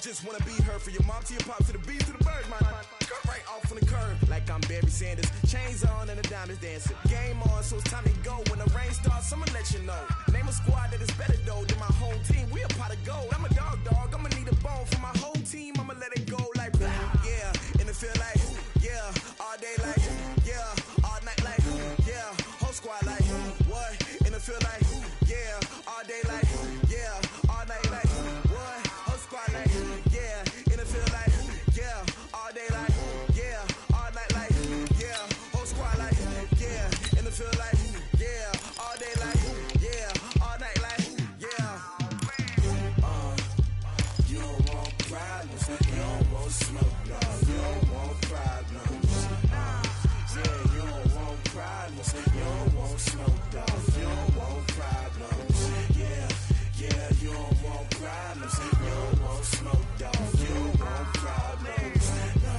just wanna be heard. For your mom to your pop to the beat to the bird, man. Cut right off on the curb, like I'm Barry Sanders. Chains on and the diamonds dancing. Game on, so it's time to go. When the rain starts, I'ma let you know. Name a squad that is better though than my whole team. We a pot of gold. I'm a dog. I'ma need a bone for my whole team. I'ma let it go like yeah. And it feel like yeah. All day like yeah. All night like yeah. Whole squad like what? And it feel like yeah. All day like yeah. All night like what? Whole squad like yeah. And it feel like yeah. All day like yeah. All night like yeah. Whole squad like yeah. And it feel like yeah. All day like yeah. All night like yeah. You don't want problems. You don't want smoke, no. You don't want problems. Yeah, you don't want problems. You don't want smoke, dog. You don't want problems. Yeah, you don't want problems. You don't want smoke, dog. You don't want problems. No,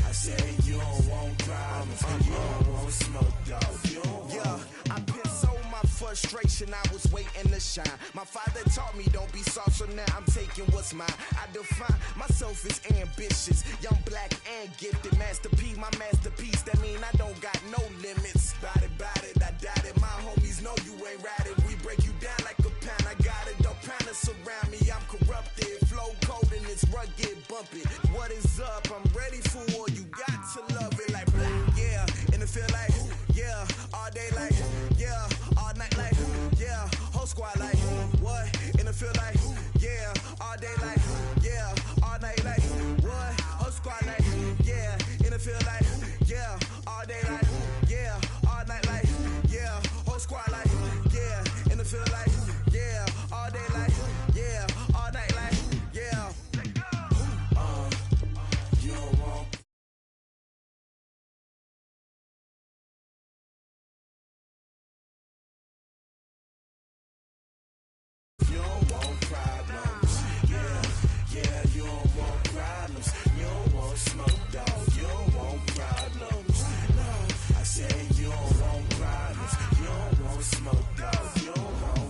I said you don't want problems. You don't want smoke, dog. You don't want. Yeah, I've been so my frustration. I was waiting to shine. My father taught me don't be soft, so now I'm taking what's mine. I define myself as ambitious, young, black, and gifted. Master P, my masterpiece. That mean I don't got no limits. Bout it, I doubt it. My homies know you ain't ratted. We break you down like a pound. I got it, don't panic surround me. I'm corrupted, flow cold and it's rugged, bumpy. What is up? I'm ready for war. You got to love it like black, yeah. And it feel like yeah. All day like yeah. All night like yeah. Whole squad like what? And it feel like yeah. All day like yeah. All night like what? Whole squad like yeah. And it feel like yeah. All day like yeah. All night like yeah. Whole squad like yeah. And it feel like yeah. All day like yeah. All night like yeah. You don't want. You don't want problems. Yeah, you don't want problems. You don't want smoke, dog. You don't want problems. No, I said you don't want problems. You don't want smoke, dog. You don't want.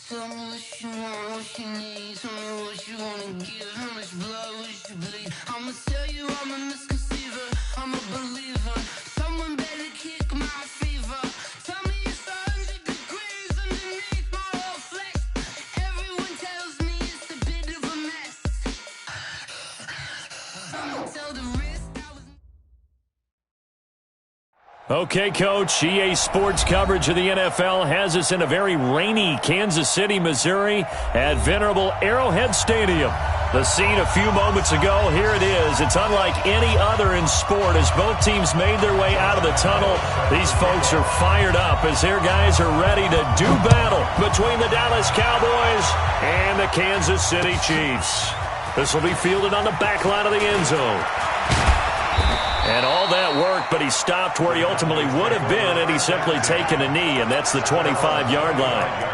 Tell me what you want, what you need. Tell me what you wanna give. How much blood would you bleed? I'ma tell you I'm a misconceiver. I'm a believer. Someone better kick my fever. Tell me it's 100 degrees underneath my whole flesh. Everyone tells me it's a bit of a mess. I'ma tell the rest I was. Okay, Coach, EA Sports coverage of the NFL has us in a very rainy Kansas City, Missouri at venerable Arrowhead Stadium. The scene a few moments ago, here it is. It's unlike any other in sport as both teams made their way out of the tunnel. These folks are fired up as their guys are ready to do battle between the Dallas Cowboys and the Kansas City Chiefs. This will be fielded on the back line of the end zone. And all that worked, but he stopped where he ultimately would have been had he simply taken a knee, and that's the 25-yard line.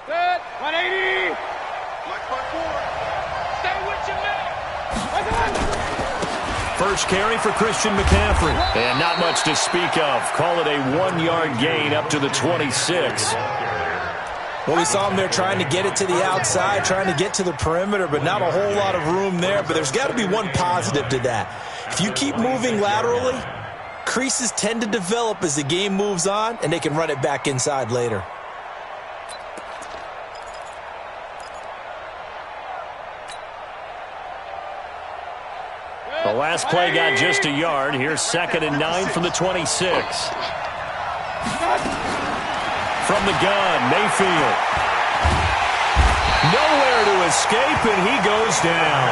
Set, 180. Stay with your man. First carry for Christian McCaffrey. And not much to speak of. Call it a 1-yard gain up to the 26. Well, we saw him there trying to get it to the outside, trying to get to the perimeter, but not a whole lot of room there. But there's got to be one positive to that. If you keep moving laterally, creases tend to develop as the game moves on, and they can run it back inside later. The last play got just a yard. Here's 2nd and 9 from the 26. From the gun, Mayfield. Nowhere to escape, and he goes down.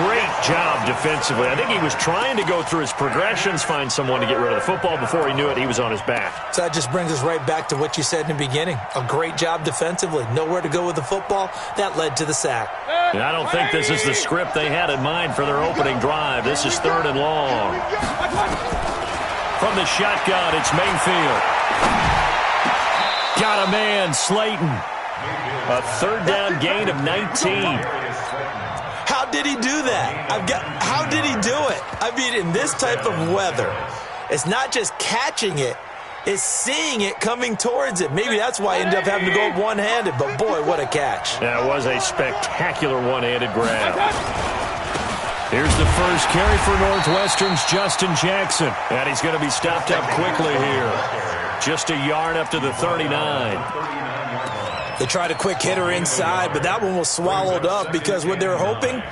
Great job defensively. I think he was trying to go through his progressions, find someone to get rid of the football. Before he knew it, he was on his back. So that just brings us right back to what you said in the beginning. A great job defensively. Nowhere to go with the football. That led to the sack. And I don't think this is the script they had in mind for their opening drive. This is 3rd and long. From the shotgun, it's Mayfield. Got a man, Slayton. A 3rd down gain of 19. How did he do that? How did he do it? I mean, in this type of weather, it's not just catching it, it's seeing it coming towards it. Maybe that's why he ended up having to go one-handed, but boy, what a catch. That was a spectacular one-handed grab. Here's the first carry for Northwestern's Justin Jackson, and he's going to be stopped up quickly here. Just a yard up to the 39. They tried a quick hitter inside, but that one was swallowed up because what they're hoping,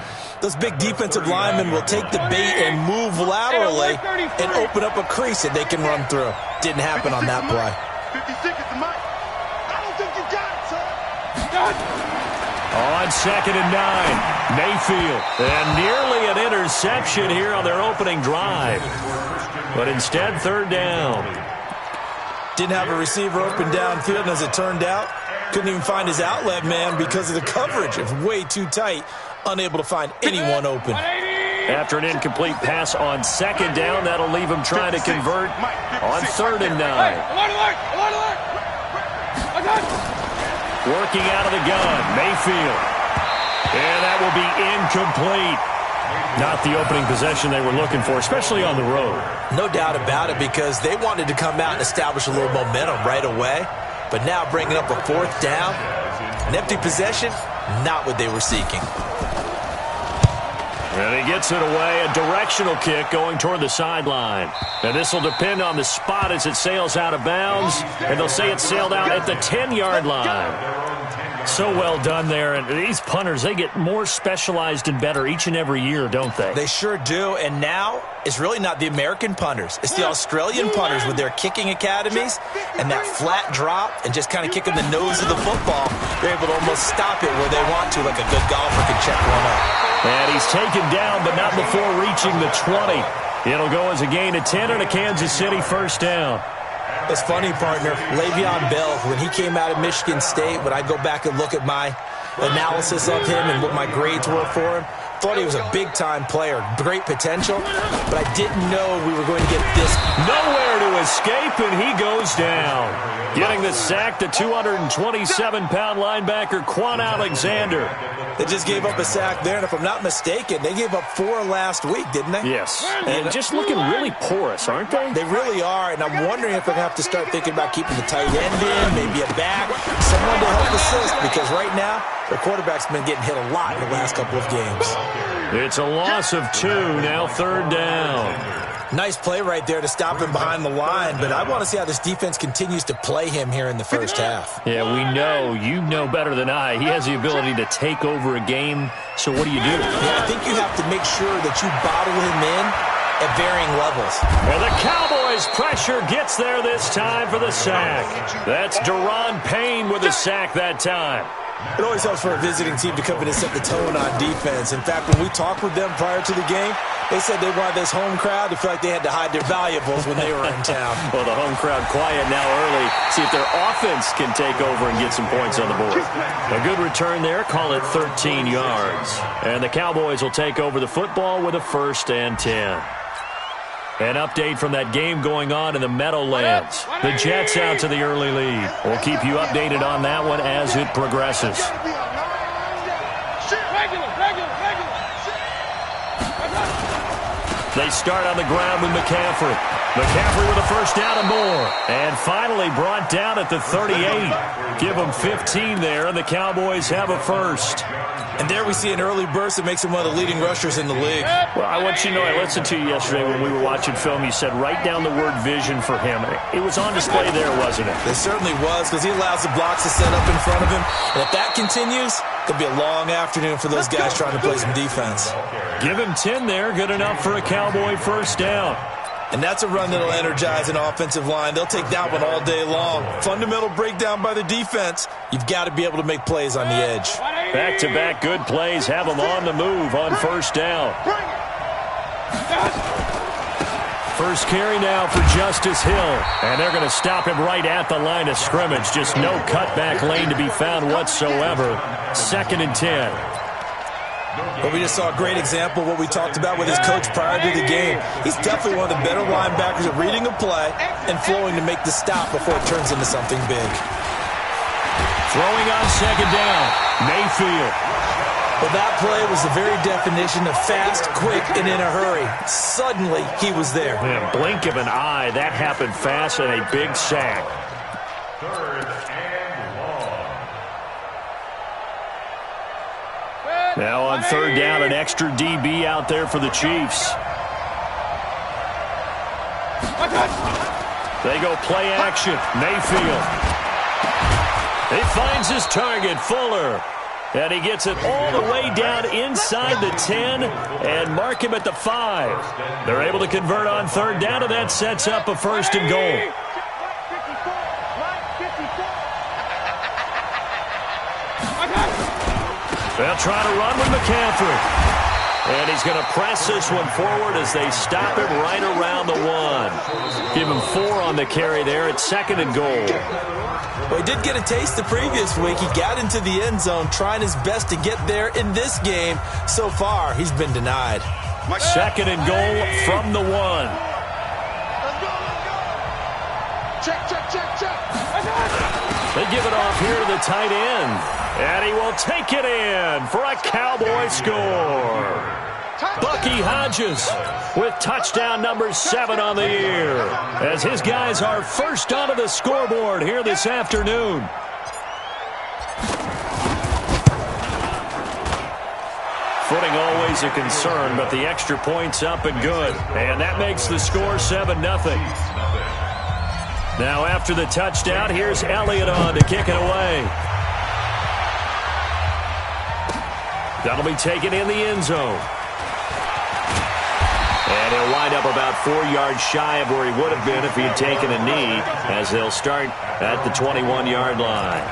those big defensive linemen will take the bait and move laterally and open up a crease that they can run through. Didn't happen on that play. 50 seconds, Mike. I don't think you got it, son. On 2nd and 9, Mayfield. And nearly an interception here on their opening drive. But instead, 3rd down. Didn't have a receiver open downfield, and as it turned out, couldn't even find his outlet man because of the coverage. It was way too tight, unable to find anyone open. After an incomplete pass on 2nd down, that'll leave him trying to convert on 3rd and 9. Working out of the gun, Mayfield. And that will be incomplete. Not the opening possession they were looking for, especially on the road. No doubt about it, because they wanted to come out and establish a little momentum right away. But now bringing up a 4th down, an empty possession, not what they were seeking. And he gets it away, a directional kick going toward the sideline. And this will depend on the spot as it sails out of bounds. And they'll say it sailed out at the 10-yard line. So well done there. And these punters, they get more specialized and better each and every year, don't they? They sure do. And now it's really not the American punters. It's the Australian punters with their kicking academies and that flat drop and just kind of kicking the nose of the football. They're able to almost stop it where they want to, like a good golfer can check one up. And he's taken down, but not before reaching the 20. It'll go as a gain of 10 and a Kansas City 1st down. It's funny, partner. Le'Veon Bell, when he came out of Michigan State, when I go back and look at my analysis of him and what my grades were for him, thought he was a big-time player, great potential, but I didn't know we were going to get this. Nowhere to escape, and he goes down. Getting the sack, the 227-pound linebacker, Quan Alexander. They just gave up a sack there, and if I'm not mistaken, they gave up 4 last week, didn't they? Yes, and just looking really porous, aren't they? They really are, and I'm wondering if they're going to have to start thinking about keeping the tight end in, maybe a back, someone to help assist, because right now, their quarterback's been getting hit a lot in the last couple of games. It's a loss of 2, now 3rd down. Nice play right there to stop him behind the line, but I want to see how this defense continues to play him here in the first half. Yeah, we know. You know better than I. He has the ability to take over a game, so what do you do? Yeah, I think you have to make sure that you bottle him in at varying levels. And the Cowboys' pressure gets there this time for the sack. That's Deron Payne with a sack that time. It always helps for a visiting team to come in and set the tone on defense. In fact, when we talked with them prior to the game, they said they wanted this home crowd to feel like they had to hide their valuables when they were in town. Well, the home crowd quiet now early. See if their offense can take over and get some points on the board. A good return there. Call it 13 yards. And the Cowboys will take over the football with a 1st and 10. An update from that game going on in the Meadowlands. The Jets out to the early lead. We'll keep you updated on that one as it progresses. They start on the ground with McCaffrey. McCaffrey with a 1st down and more. And finally brought down at the 38. Give them 15 there, and the Cowboys have a 1st. And there we see an early burst that makes him one of the leading rushers in the league. Well, I want you to know, I listened to you yesterday when we were watching film. You said write down the word vision for him. It was on display there, wasn't it? It certainly was, because he allows the blocks to set up in front of him. And if that continues, it'll be a long afternoon for those guys trying to play some defense. Give him 10 there. Good enough for a Cowboy 1st down. And that's a run that'll energize an offensive line. They'll take that one all day long. Fundamental breakdown by the defense. You've got to be able to make plays on the edge. Back-to-back good plays have them on the move on first down. First carry now for Justice Hill. And they're going to stop him right at the line of scrimmage. Just no cutback lane to be found whatsoever. 2nd and 10. But we just saw a great example of what we talked about with his coach prior to the game. He's definitely one of the better linebackers at reading a play and flowing to make the stop before it turns into something big. Throwing on 2nd down, Mayfield. Well, that play was the very definition of fast, quick, and in a hurry. Suddenly, he was there. Man, blink of an eye, that happened fast and a big sack. 3rd and long. Now on 3rd down, an extra DB out there for the Chiefs. They go play action. Mayfield. He finds his target, Fuller. And he gets it all the way down inside the 10 and mark him at the 5. They're able to convert on 3rd down, and that sets up a 1st and goal. They'll try to run with McCaffrey. And he's going to press this one forward as they stop him right around the 1. Give him 4 on the carry there at 2nd and goal. Well, he did get a taste the previous week. He got into the end zone trying his best to get there in this game. So far, he's been denied. 2nd and goal from the 1. Let's go. Check. They give it off here to the tight end. And he will take it in for a Cowboy score. Bucky Hodges with touchdown number 7 on the year, as his guys are first onto the scoreboard here this afternoon. Footing always a concern, but the extra point's up and good. And that makes the score 7-0. Now after the touchdown, here's Elliott on to kick it away. That'll be taken in the end zone. And he'll wind up about 4 yards shy of where he would have been if he had taken a knee, as they'll start at the 21-yard line.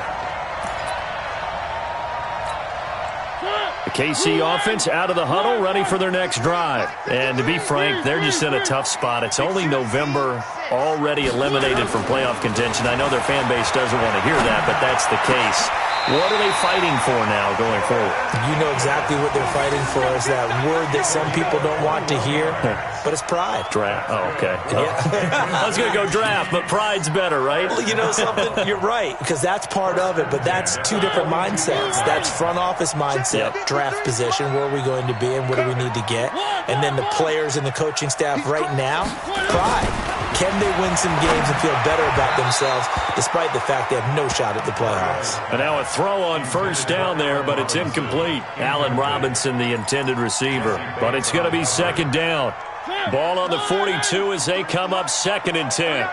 The KC offense out of the huddle, ready for their next drive. And to be frank, they're just in a tough spot. It's only November, already eliminated from playoff contention. I know their fan base doesn't want to hear that, but that's the case. What are they fighting for now going forward? You know exactly what they're fighting for. Is that word that some people don't want to hear, but it's pride. Draft. Oh, okay. Yeah. I was going to go draft, but pride's better, right? Well, you know something? You're right, because that's part of it, but that's 2 different mindsets. That's front office mindset, draft position, where are we going to be and what do we need to get? And then the players and the coaching staff right now, pride. Can they win some games and feel better about themselves despite the fact they have no shot at the playoffs? And now a throw on first down there, but it's incomplete. Allen Robinson, the intended receiver. But it's going to be 2nd down. Ball on the 42 as they come up 2nd and 10.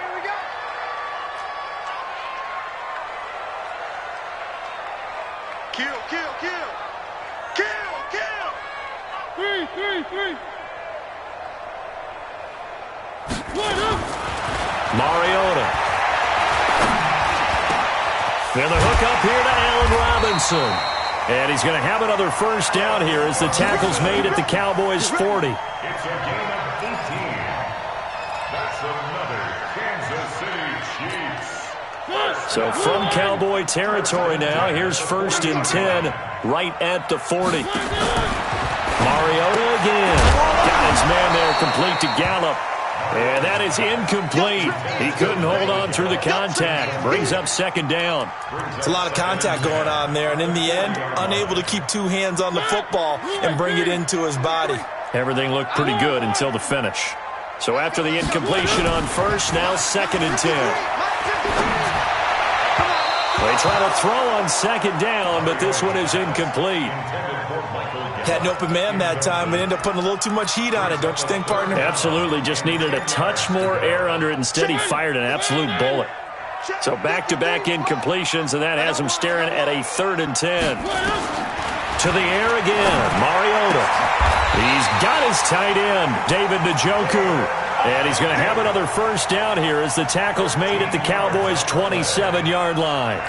Kill. 3. Mariota. And the hook up here to Allen Robinson. And he's going to have another first down here as the tackle's made at the Cowboys' 40. It's a gain of 18. That's another Kansas City Chiefs. So from Cowboy territory now, here's 1st and 10 right at the 40. Mariota again. Got his man there, complete to Gallup. And that is incomplete. He couldn't hold on through the contact. Brings up 2nd down. It's a lot of contact going on there, and in the end, unable to keep 2 hands on the football and bring it into his body. Everything looked pretty good until the finish. So after the incompletion on first, now 2nd and 10. They try to throw on 2nd down, but this one is incomplete. Had an open man that time and ended up putting a little too much heat on it, don't you think, partner? Absolutely. Just needed a touch more air under it. Instead, he fired an absolute bullet. So back-to-back incompletions, and that has him staring at a 3rd and 10. To the air again, Mariota. He's got his tight end, David Njoku. And he's going to have another first down here as the tackle's made at the Cowboys' 27-yard line.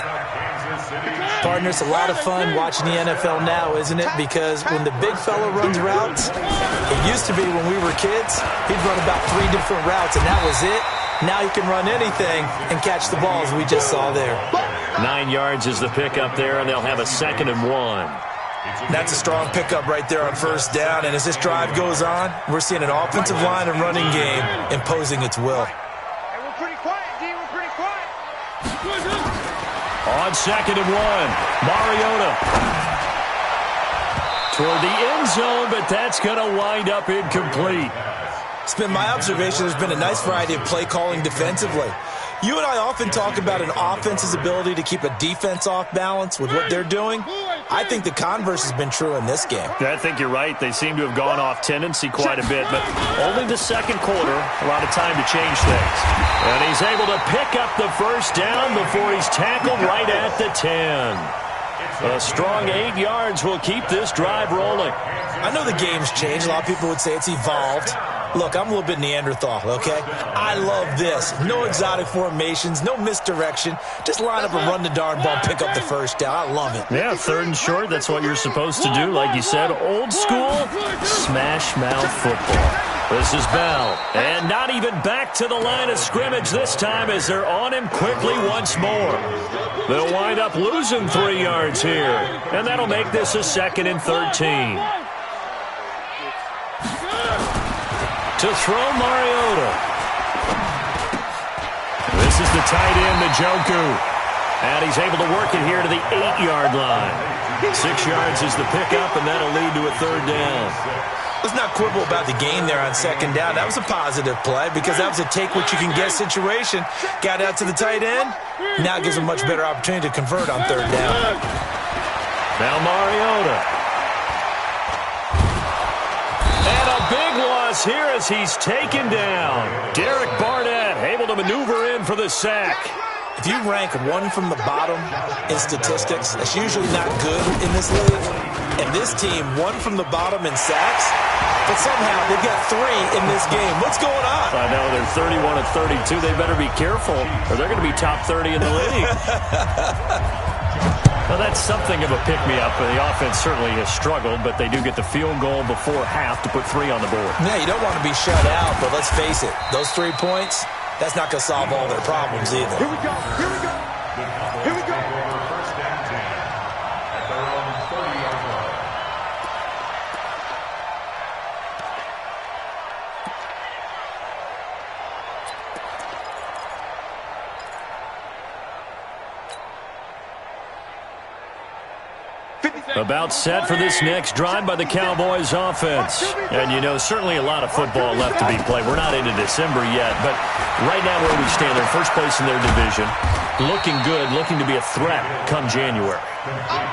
Partner, it's a lot of fun watching the NFL now, isn't it? Because when the big fella runs routes, it used to be when we were kids, he'd run about 3 different routes, and that was it. Now he can run anything and catch the balls we just saw there. 9 yards is the pickup there, and they'll have a 2nd and 1. That's a strong pickup right there on first down, and as this drive goes on, we're seeing an offensive line and running game imposing its will. Hey, we're pretty quiet, D. We're pretty quiet. On 2nd and 1, Mariota toward the end zone, but that's going to wind up incomplete. It's been my observation there's been a nice variety of play calling defensively. You and I often talk about an offense's ability to keep a defense off balance with what they're doing. I think the converse has been true in this game. I think you're right. They seem to have gone off tendency quite a bit, but only the second quarter, a lot of time to change things. And he's able to pick up the first down before he's tackled right at the 10. A strong 8 yards will keep this drive rolling. I know the game's changed. A lot of people would say it's evolved. Look, I'm a little bit Neanderthal, okay? I love this. No exotic formations, no misdirection. Just line up and run the darn ball, pick up the first down. I love it. Yeah, 3rd and short, that's what you're supposed to do. Like you said, old school, smash mouth football. This is Bell, and not even back to the line of scrimmage this time as they're on him quickly once more. They'll wind up losing 3 yards here, and that'll make this a 2nd and 13. To throw Mariota. This is the tight end, Njoku. And he's able to work it here to the 8-yard line. 6 yards is the pickup, and that'll lead to a 3rd down. Let's not quibble about the gain there on 2nd down. That was a positive play because that was a take-what-you-can-get situation. Got out to the tight end. Now it gives a much better opportunity to convert on 3rd down. Now Mariota. And a big loss here as he's taken down. Derek Barnett able to maneuver in for the sack. If you rank 1 from the bottom in statistics, that's usually not good in this league. And this team, 1 from the bottom in sacks, but somehow they've got 3 in this game. What's going on? I know, they're 31 of 32. They better be careful, or they're going to be top 30 in the league. Well, that's something of a pick-me-up. The offense certainly has struggled, but they do get the field goal before half to put 3 on the board. Yeah, you don't want to be shut out, but let's face it, those 3 points, that's not going to solve all their problems either. Here we go. Here we go. Here we go. About set for this next drive by the Cowboys offense. And, you know, certainly a lot of football left to be played. We're not into December yet, but right now where we stand, they're first place in their division. Looking good, looking to be a threat come January.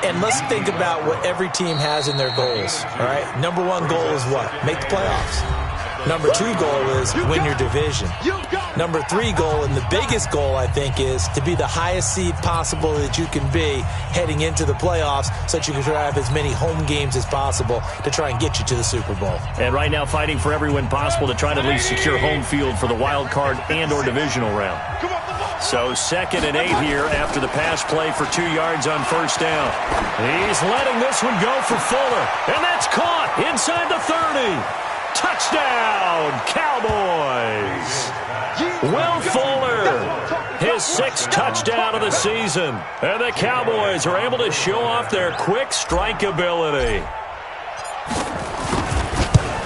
And let's think about what every team has in their goals, all right? Number 1 goal is what? Make the playoffs. Number 2 goal is win your division. Number 3 goal, and the biggest goal, I think, is to be the highest seed possible that you can be heading into the playoffs so that you can try to have as many home games as possible to try and get you to the Super Bowl. And right now fighting for every win possible to try to at least secure home field for the wild card and or divisional round. So 2nd and 8 here after the pass play for 2 yards on first down. He's letting this one go for Fuller, and that's caught inside the 30. Touchdown, Cowboys! Will Fuller, his 6th touchdown of the season. And the Cowboys are able to show off their quick strike ability.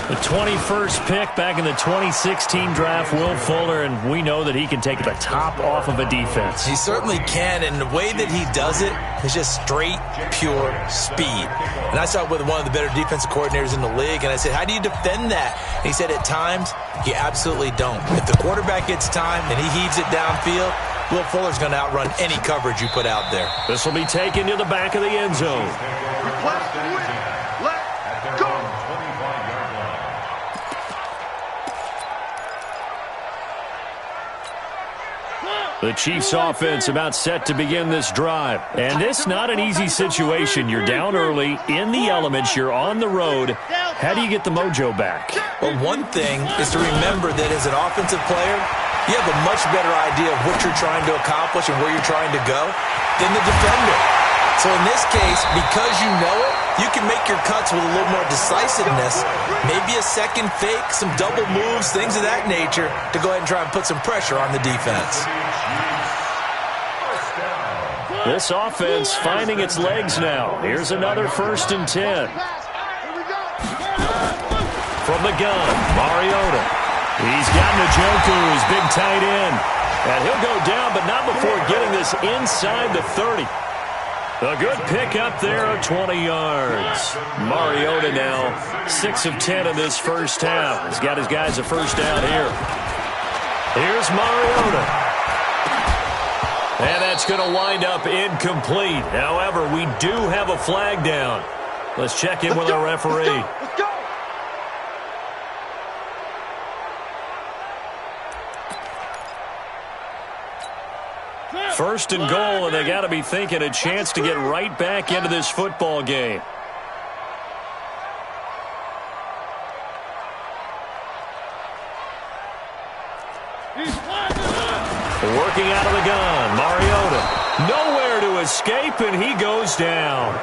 The 21st pick back in the 2016 draft, Will Fuller, and we know that he can take the top off of a defense. He certainly can, and the way that he does it is just straight, pure speed. And I saw it with one of the better defensive coordinators in the league, and I said, how do you defend that? And he said, at times, you absolutely don't. If the quarterback gets time and he heaves it downfield, Will Fuller's going to outrun any coverage you put out there. This will be taken to the back of the end zone. The Chiefs offense about set to begin this drive. And it's not an easy situation. You're down early, in the elements, you're on the road. How do you get the mojo back? Well, one thing is to remember that as an offensive player, you have a much better idea of what you're trying to accomplish and where you're trying to go than the defender. So in this case, because you know it, you can make your cuts with a little more decisiveness, maybe a second fake, some double moves, things of that nature, to go ahead and try and put some pressure on the defense. This offense finding its legs now. Here's another 1st and 10. From the gun, Mariota. He's got Njoku, his big tight end. And he'll go down, but not before getting this inside the 30. A good pick up there of 20 yards. Mariota now 6 of 10 in this first half. He's got his guys a first down here. Here's Mariota. And that's going to wind up incomplete. However, we do have a flag down. Let's check in with our referee. First and goal, and they got to be thinking a chance to get right back into this football game. Working out of the gun, Mariota. Nowhere to escape, and he goes down.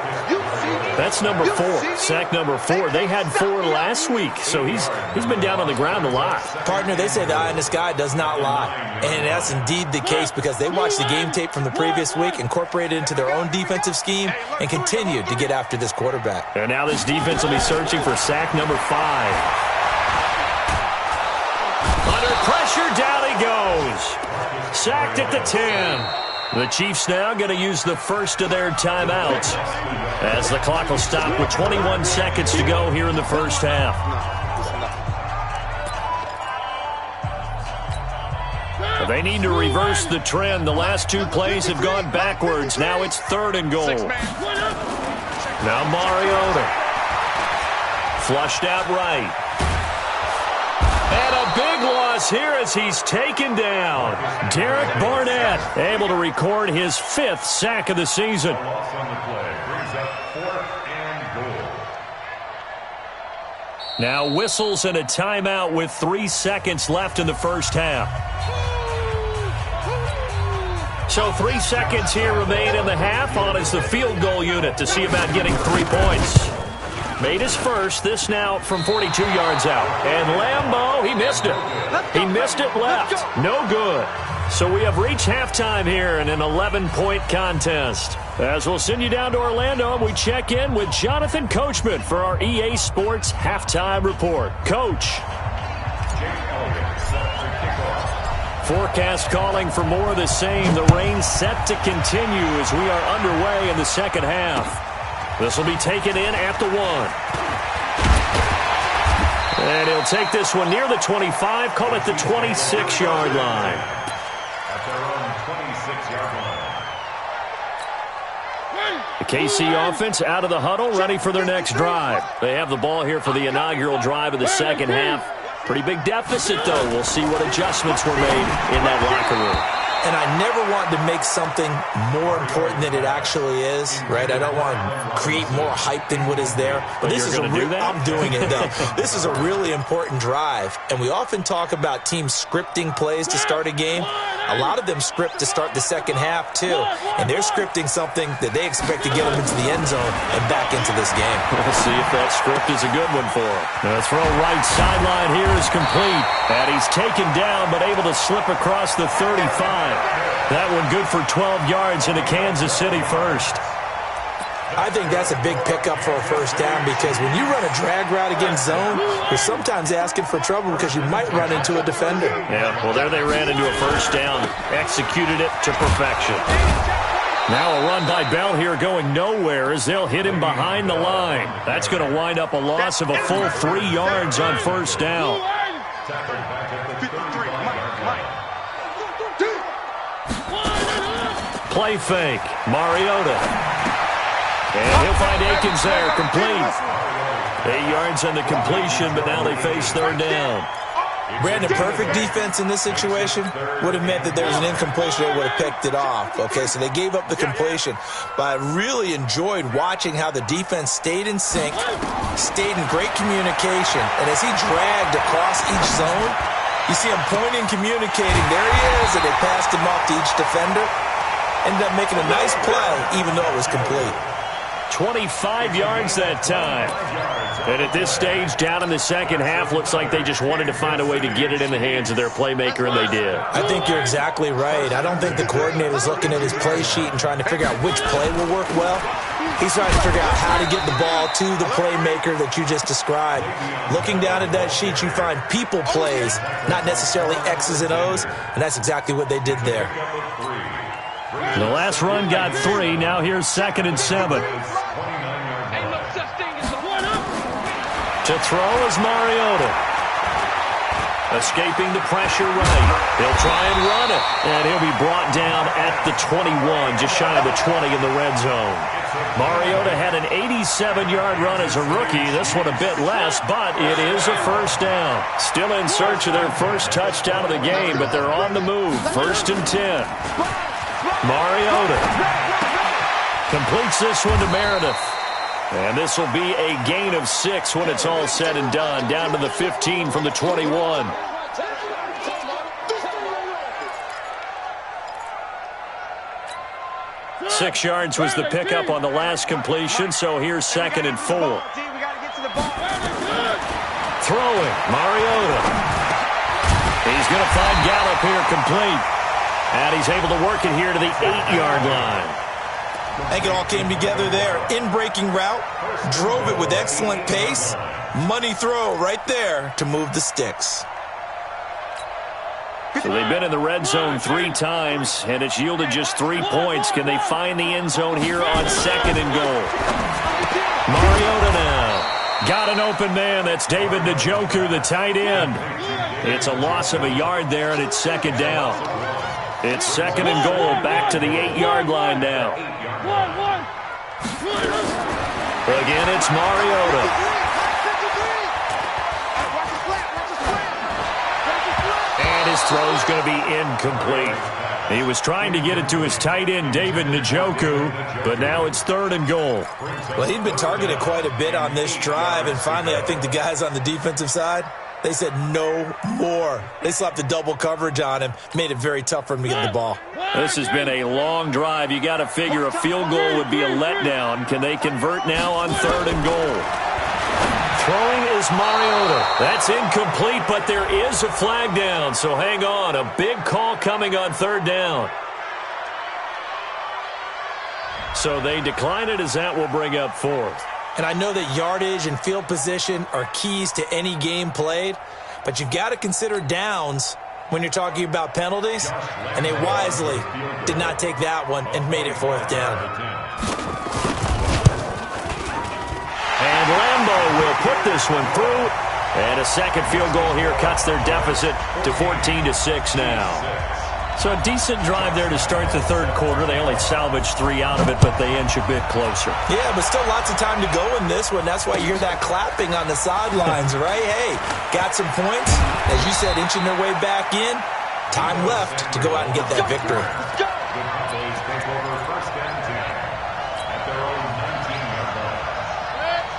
That's number 4, sack number 4. They had 4 last week, so he's been down on the ground a lot. Partner, they say the eye in the sky does not lie. And that's indeed the case because they watched the game tape from the previous week, incorporated it into their own defensive scheme, and continued to get after this quarterback. And now this defense will be searching for sack number 5. Under pressure, down he goes. Sacked at the 10. The Chiefs now going to use the first of their timeouts as the clock will stop with 21 seconds to go here in the first half. They need to reverse the trend. The last 2 plays have gone backwards. Now it's 3rd and goal. Now Mariota. Flushed out right. And a big loss here as he's taken down. Derek Barnett able to record his 5th sack of the season. Now whistles and a timeout with 3 seconds left in the first half. So 3 seconds here remain in the half. On is the field goal unit to see about getting 3 points. Made his first, this now from 42 yards out. And Lambeau, he missed it. He missed it left. No good. So we have reached halftime here in an 11-point contest. As we'll send you down to Orlando, we check in with Jonathan Coachman for our EA Sports Halftime Report. Coach. Forecast calling for more of the same. The rain set to continue as we are underway in the second half. This will be taken in at the 1. And he'll take this one near the 25, call it the 26-yard line. At their own 26-yard line. The KC offense out of the huddle, ready for their next drive. They have the ball here for the inaugural drive of the second half. Pretty big deficit, though. We'll see what adjustments were made in that locker room. And I never want to make something more important than it actually is, right? I don't want to create more hype than what is there. But this is I'm doing it, though. This is a really important drive. And we often talk about teams scripting plays to start a game. A lot of them script to start the second half, too. And they're scripting something that they expect to get them into the end zone and back into this game. We'll see if that script is a good one for them. The throw right sideline here is complete. And he's taken down but able to slip across the 35. That one good for 12 yards into Kansas City first. I think that's a big pickup for a first down because when you run a drag route against zone, you're sometimes asking for trouble because you might run into a defender. Yeah, well, there they ran into a first down, executed it to perfection. Now a run by Bell here going nowhere as they'll hit him behind the line. That's going to wind up a loss of a full 3 yards on first down. Play fake, Mariota. And he'll find Akins there, complete. 8 yards on the completion, but now they face third down. Brandon, perfect defense in this situation would have meant that there was an incompletion. They would have picked it off. Okay, so they gave up the completion. But I really enjoyed watching how the defense stayed in sync, stayed in great communication. And as he dragged across each zone, you see him pointing, communicating. There he is, and they passed him off to each defender. Ended up making a nice play, even though it was complete. 25 yards that time. And at this stage, down in the second half, looks like they just wanted to find a way to get it in the hands of their playmaker, and they did. I think you're exactly right. I don't think the coordinator's looking at his play sheet and trying to figure out which play will work well. He's trying to figure out how to get the ball to the playmaker that you just described. Looking down at that sheet, you find people plays, not necessarily X's and O's, and that's exactly what they did there. The last run got 3. Now here's 2nd and 7. To throw is Mariota. Escaping the pressure right. He'll try and run it. And he'll be brought down at the 21, just shy of the 20 in the red zone. Mariota had an 87-yard run as a rookie. This one a bit less, but it is a first down. Still in search of their first touchdown of the game, but they're on the move. 1st and 10. Mariota completes this one to Meredith. And this will be a gain of 6 when it's all said and done. Down to the 15 from the 21. Six yards was the pickup on the last completion, so here's 2nd and 4. Throwing, Mariota. He's going to find Gallup here complete. And he's able to work it here to the 8-yard line. I think it all came together there. In-breaking route, drove it with excellent pace. Money throw right there to move the sticks. So they've been in the red zone 3 times, and it's yielded just 3 points. Can they find the end zone here on 2nd and goal? Mariota now. Got an open man. That's David Njoku, the tight end. It's a loss of a yard there, and it's 2nd down. It's 2nd and goal, back to the 8-yard line now. Again, it's Mariota. And his throw's going to be incomplete. He was trying to get it to his tight end, David Njoku, but now it's 3rd and goal. Well, he'd been targeted quite a bit on this drive, and finally I think the guys on the defensive side, they said no more. They slapped the double coverage on him, made it very tough for him to get the ball. This has been a long drive. You got to figure a field goal would be a letdown. Can they convert now on 3rd and goal? Throwing is Mariota. That's incomplete, but there is a flag down, so hang on. A big call coming on 3rd down. So they decline it, as that will bring up 4th. And I know that yardage and field position are keys to any game played, but you've got to consider downs when you're talking about penalties, and they wisely did not take that one and made it 4th down. And Lambo will put this one through, and a 2nd field goal here cuts their deficit to 14-6 now. So a decent drive there to start the 3rd quarter. They only salvaged 3 out of it, but they inch a bit closer. Yeah, but still lots of time to go in this one. That's why you hear that clapping on the sidelines, right? Hey, got some points. As you said, inching their way back in. Time left to go out and get that victory.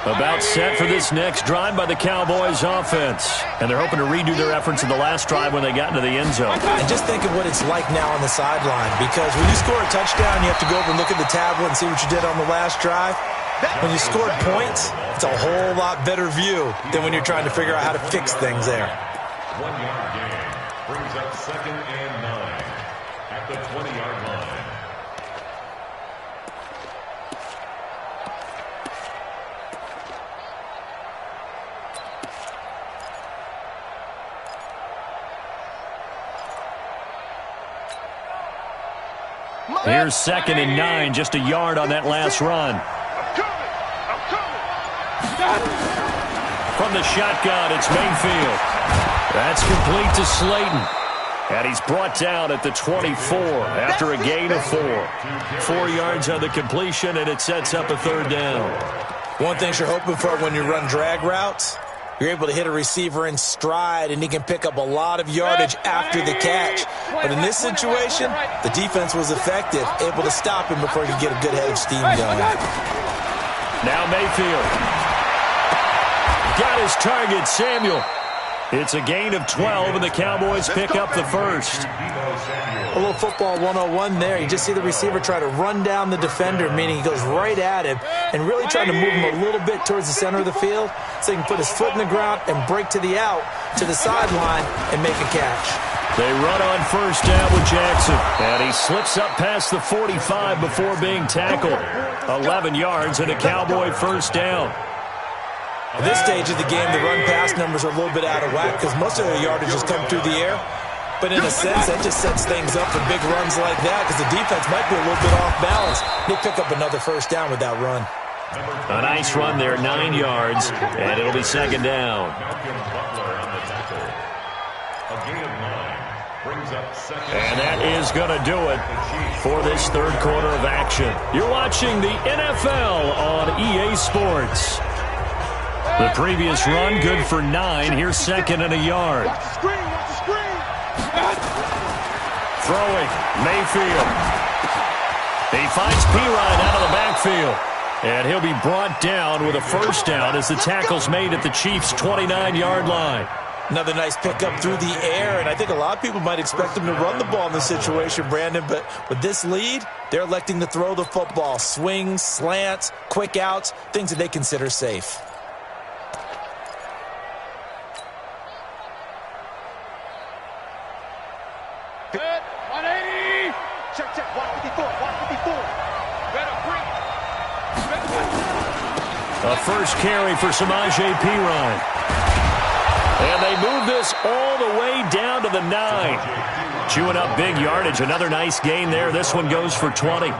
About set for this next drive by the Cowboys offense. And they're hoping to redo their efforts in the last drive when they got into the end zone. And just think of what it's like now on the sideline, because when you score a touchdown, you have to go over and look at the tablet and see what you did on the last drive. When you scored points, it's a whole lot better view than when you're trying to figure out how to fix things there. 1-yard gain brings up 2nd and 9 at the 20-yard line. Here's 2nd and 9, just a yard on that last run. From the shotgun, it's Mayfield. That's complete to Slayton. And he's brought down at the 24 after a gain of 4. 4 yards on the completion, and it sets up a 3rd down. One thing you're hoping for when you run drag routes You're able to hit a receiver in stride, and he can pick up a lot of yardage after the catch. But in this situation, the defense was effective, able to stop him before he could get a good head of steam going. Now Mayfield. Got his target, Samuel. It's a gain of 12, and the Cowboys pick up the first. A little football 101 there. You just see the receiver try to run down the defender, meaning he goes right at him and really trying to move him a little bit towards the center of the field so he can put his foot in the ground and break to the out, to the sideline, and make a catch. They run on first down with Jackson, and he slips up past the 45 before being tackled. 11 yards and a Cowboy first down. At this stage of the game, the run-pass numbers are a little bit out of whack because most of their yardage has come through the air. But in a sense, that just sets things up for big runs like that because the defense might be a little bit off balance. They pick up another first down with that run. A nice run there, 9 yards, and it'll be second down. And that is going to do it for this third quarter of action. You're watching the NFL on EA Sports. The previous run, good for 9. Here's second and a yard. Watch the screen, watch the screen. Throwing, Mayfield. He finds Pirine out of the backfield. And he'll be brought down with a first down as the tackle's made at the Chiefs' 29-yard line. Another nice pickup through the air, and I think a lot of people might expect him to run the ball in this situation, Brandon, but with this lead, they're electing to throw the football. Swings, slants, quick outs, things that they consider safe. Good. 180. Check, 154, 154. Better bring. A first carry for Samaje Pirine. And they move this all the way down to the 9. Chewing up big yardage. Another nice gain there. This one goes for 20.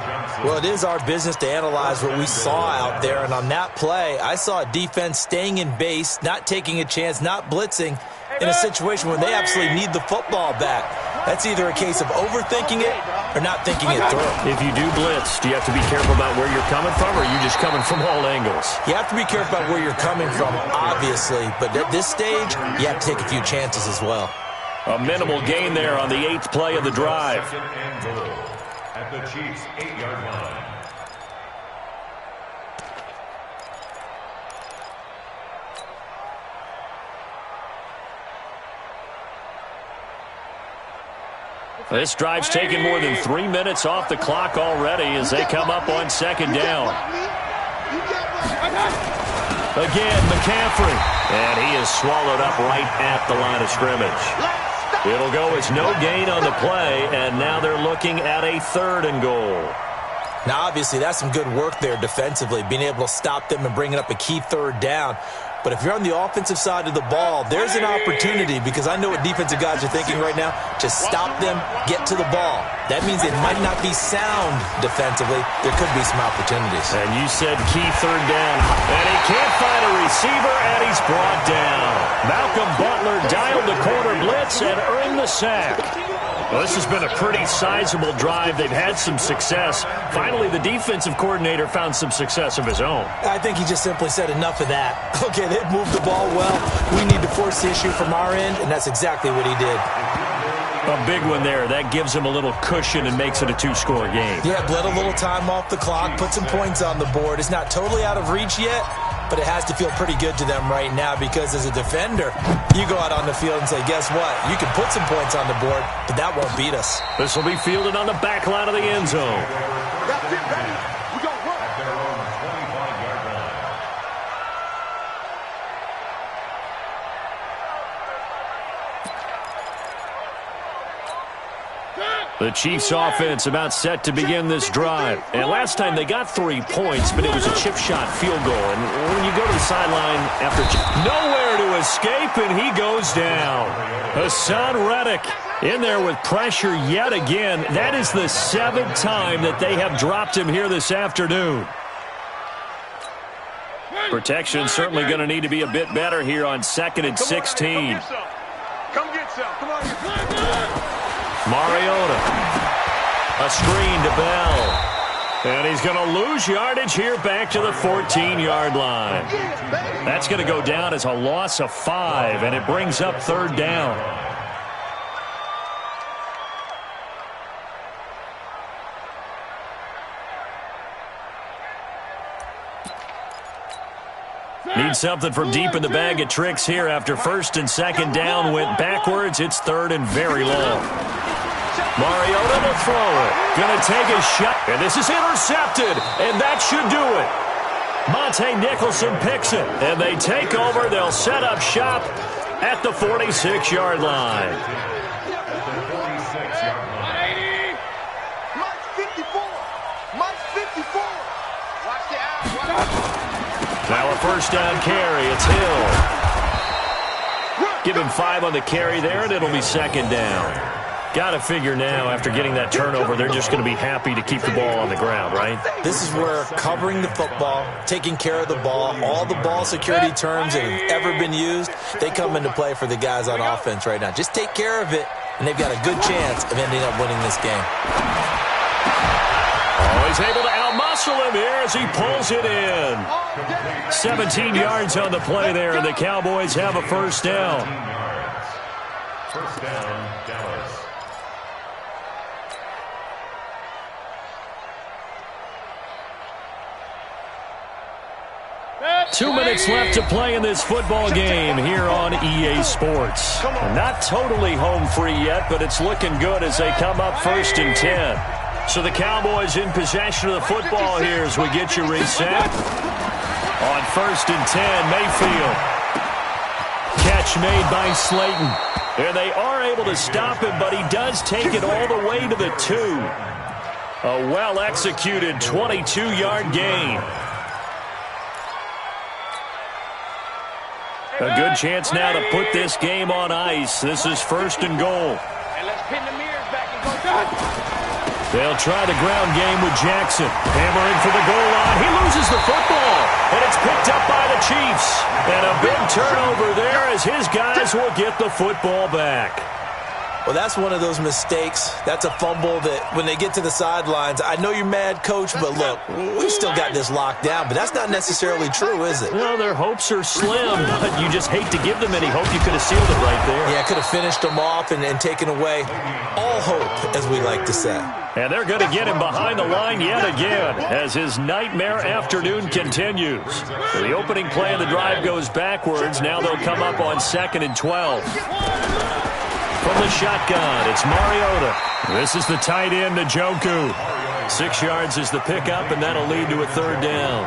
Well, it is our business to analyze what we saw out there. And on that play, I saw a defense staying in base, not taking a chance, not blitzing in a situation where they absolutely need the football back. That's either a case of overthinking it or not thinking it through. If you do blitz, do you have to be careful about where you're coming from, or are you just coming from all angles? You have to be careful about where you're coming from, obviously. But at this stage, you have to take a few chances as well. A minimal gain there on the 8th play of the drive. At the Chiefs' 8-yard line. This drive's taken more than 3 minutes off the clock already as they come up on second down. Again, McCaffrey. And he is swallowed up right at the line of scrimmage. It'll go as no gain on the play, and now they're looking at a 3rd and goal. Now, obviously, that's some good work there defensively, being able to stop them and bringing up a key 3rd down. But if you're on the offensive side of the ball, there's an opportunity because I know what defensive guys are thinking right now. Just stop them, get to the ball. That means it might not be sound defensively. There could be some opportunities. And you said key 3rd down. And he can't find a receiver, and he's brought down. Malcolm Butler dialed the corner blitz and earned the sack. Well, this has been a pretty sizable drive. They've had some success. Finally, the defensive coordinator found some success of his own. I think he just simply said enough of that. Okay, they've moved the ball well. We need to force the issue from our end, and that's exactly what he did. A big one there. That gives him a little cushion and makes it a 2-score game. Yeah, bled a little time off the clock, put some points on the board. It's not totally out of reach yet, but it has to feel pretty good to them right now because as a defender, you go out on the field and say, guess what? You can put some points on the board, but that won't beat us. This will be fielded on the back line of the end zone. That's it, baby. We gon' work. At their own 25-yard line. The Chiefs offense about set to begin this drive. And last time they got 3 points, but it was a chip shot field goal. And when you go to the sideline after nowhere to escape, and he goes down. Hassan Reddick in there with pressure yet again. That is the 7th time that they have dropped him here this afternoon. Protection certainly going to need to be a bit better here on 2nd and 16. Come get some. Come on. Mariota. A screen to Bell. And he's going to lose yardage here back to the 14-yard line. That's going to go down as a loss of 5, and it brings up third down. Need something from deep in the bag of tricks here after first and second down went backwards. It's third and very long. Mariota will throw it. Going to take a shot. And this is intercepted. And that should do it. Monte Nicholson picks it. And they take over. They'll set up shop at the 46-yard line. Mike's 54. Mike's 54. Watch the out. Now a first down carry. It's Hill. Give him 5 on the carry there, and it'll be second down. Got to figure now, after getting that turnover, they're just going to be happy to keep the ball on the ground, right? This is where covering the football, taking care of the ball, all the ball security terms that have ever been used, they come into play for the guys on offense right now. Just take care of it, and they've got a good chance of ending up winning this game. Oh, he's able to outmuscle him here as he pulls it in. 17 yards on the play there, and the Cowboys have a first down. First down, Dallas. 2 minutes left to play in this football game here on EA Sports. Not totally home free yet, but it's looking good as they come up first and 10. So the Cowboys in possession of the football here as we get you reset. On first and 10, Mayfield. Catch made by Slayton. And they are able to stop him, but he does take it all the way to the 2. A well-executed 22-yard gain. A good chance now to put this game on ice. This is first and goal. And let's pin the mirrors back and go. They'll try the ground game with Jackson. Hammering for the goal line. He loses the football. And it's picked up by the Chiefs. And a big turnover there as his guys will get the football back. Well, that's one of those mistakes. That's a fumble that when they get to the sidelines, I know you're mad, Coach, but look, we've still got this locked down. But that's not necessarily true, is it? Well, their hopes are slim, but you just hate to give them any hope. You could have sealed it right there. Yeah, could have finished them off and taken away all hope, as we like to say. And they're going to get him behind the line yet again as his nightmare afternoon continues. So the opening play of the drive goes backwards. Now they'll come up on 2nd and 12. From the shotgun, it's Mariota. This is the tight end, Njoku. 6 yards is the pickup, and that'll lead to a third down.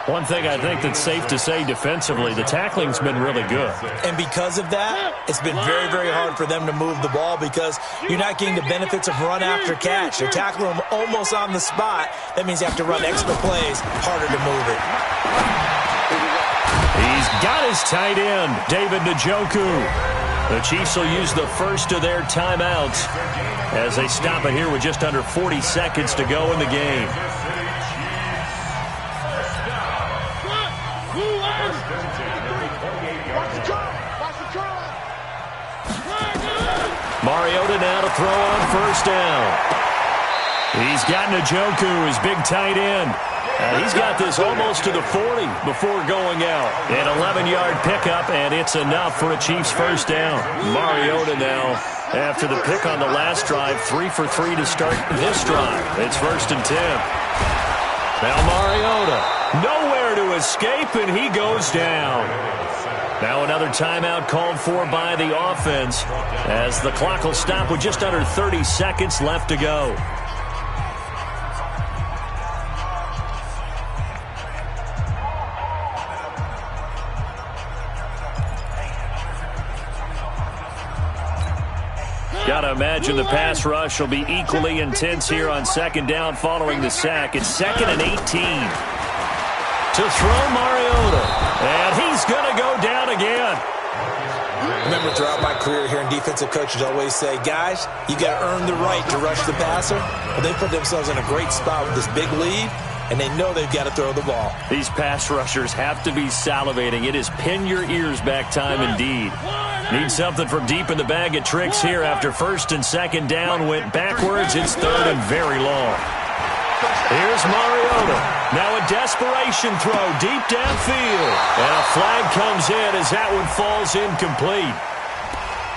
One thing I think that's safe to say defensively, the tackling's been really good. And because of that, it's been very, very hard for them to move the ball because you're not getting the benefits of run after catch. You're tackling them almost on the spot. That means you have to run extra plays, harder to move it. He's got his tight end, David Njoku. The Chiefs will use the first of their timeouts as they stop it here with just under 40 seconds to go in the game. Mariota now to throw on first down. He's got Njoku, his big tight end. He's got this almost to the 40 before going out. An 11-yard pickup, and it's enough for a Chiefs first down. Mariota now, after the pick on the last drive, 3 for 3 to start this drive. It's first and 10. Now Mariota, nowhere to escape, and he goes down. Now another timeout called for by the offense as the clock will stop with just under 30 seconds left to go. Got to imagine the pass rush will be equally intense here on second down following the sack. It's 2nd and 18. To throw Mariota. And he's going to go down again. Remember, throughout my career here in defensive coaches always say, guys, you got to earn the right to rush the passer. Well, they put themselves in a great spot with this big lead, and they know they've got to throw the ball. These pass rushers have to be salivating. It is pin your ears back time indeed. Need something from deep in the bag of tricks here after first and second down went backwards. It's third and very long. Here's Mariota. Now a desperation throw deep downfield. And a flag comes in as that one falls incomplete.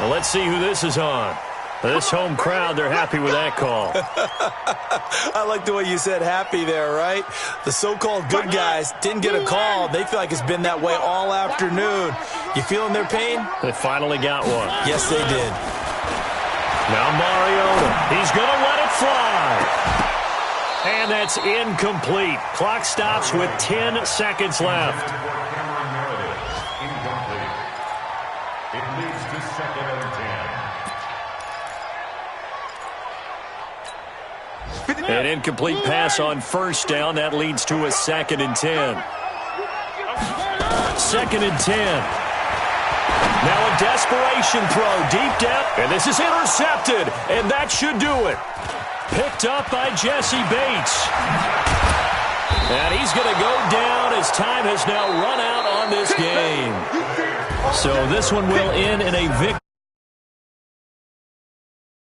Well, let's see who this is on. This home crowd, they're happy with that call. I like the way you said happy there, right? The so-called good guys didn't get a call. They feel like it's been that way all afternoon. You feeling their pain? They finally got one. Yes, they did. Now Mariota. He's going to let it fly. And that's incomplete. Clock stops with 10 seconds left. It leads to 2nd and 10. An incomplete pass on first down. That leads to a 2nd and 10. 2nd and 10. Now a desperation throw deep down. And this is intercepted. And that should do it. Picked up by Jesse Bates. And he's going to go down as time has now run out on this game. So this one will end in a victory.